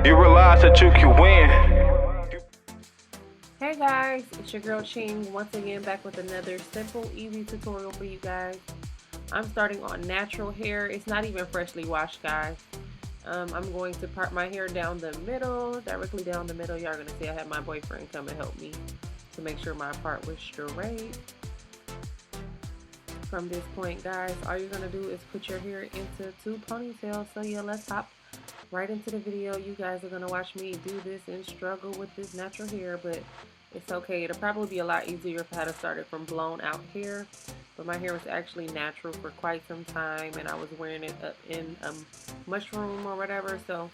You realize that you can win. Hey guys, it's your girl Ching once again back with another simple, easy tutorial for you guys. I'm starting on natural hair. It's not even freshly washed, guys. I'm going to part my hair down the middle, directly down the middle. Y'all are going to see I had my boyfriend come and help me to make sure my part was straight. From this point, guys, all you're going to do is put your hair into 2 ponytails. So yeah, let's hop right into the video. You guys are going to watch me do this and struggle with this natural hair, but it's okay. It'll probably be a lot easier if I had started from blown out hair, but my hair was actually natural for quite some time and I was wearing it up in a mushroom or whatever. So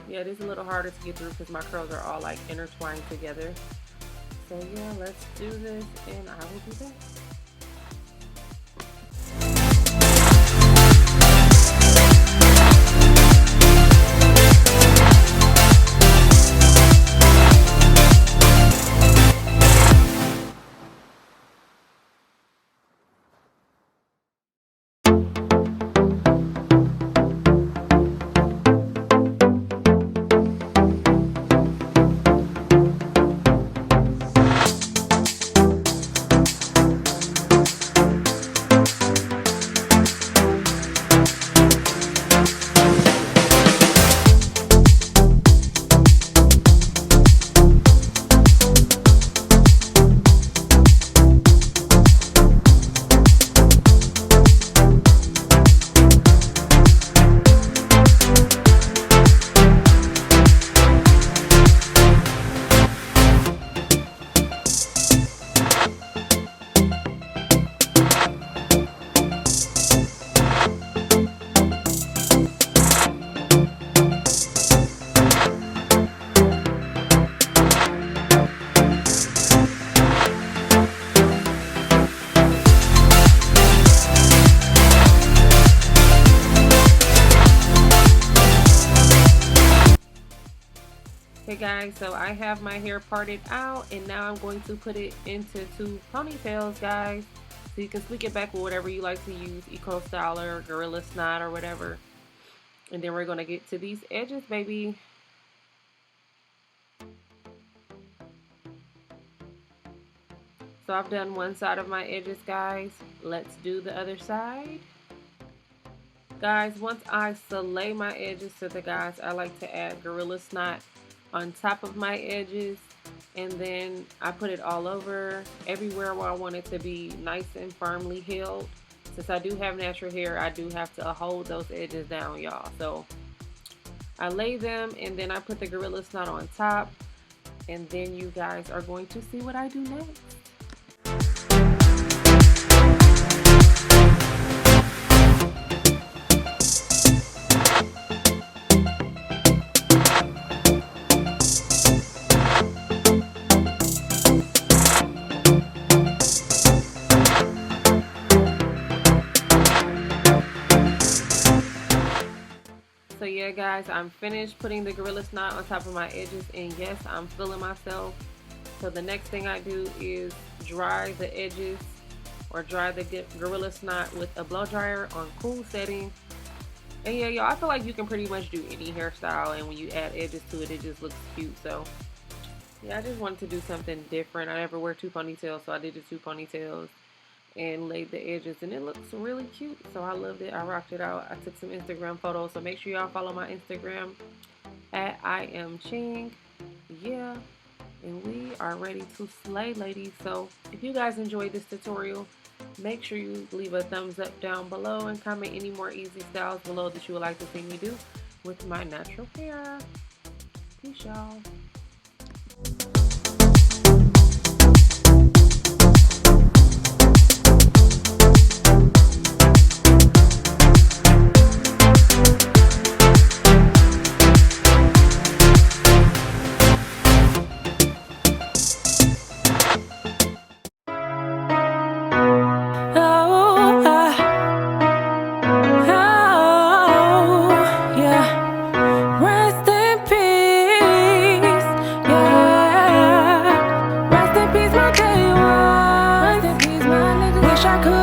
yeah, it is a little harder to get through because my curls are all like intertwined together. So yeah, let's do this and I will be back. Okay guys, so I have my hair parted out and now I'm going to put it into 2 ponytails, guys. So you can slick it back with whatever you like to use, Eco Styler, Gorilla Snot, or whatever. And then we're going to get to these edges, baby. So I've done one side of my edges, guys. Let's do the other side. Guys, once I fillet my edges to the guys, I like to add Gorilla Snot on top of my edges, and then I put it all over everywhere where I want it to be nice and firmly held. Since I do have natural hair, I do have to hold those edges down, y'all. So I lay them and then I put the Gorilla Snot on top, and then you guys are going to see what I do next. So yeah guys, I'm finished putting the Gorilla Snot on top of my edges, and yes, I'm feeling myself. So the next thing I do is dry the edges, or dry the Gorilla Snot with a blow dryer on cool setting. And yeah, y'all, I feel like you can pretty much do any hairstyle, and when you add edges to it, it just looks cute. So yeah, I just wanted to do something different. I never wear 2 ponytails, so I did the 2 ponytails and laid the edges, and it looks really cute. So I loved it. I rocked it out. I took some Instagram photos, so make sure y'all follow my Instagram at I am Ching. Yeah, and we are ready to slay, ladies. So if you guys enjoyed this tutorial, make sure you leave a thumbs up down below and comment any more easy styles below that you would like to see me do with my natural hair. Peace, y'all. I could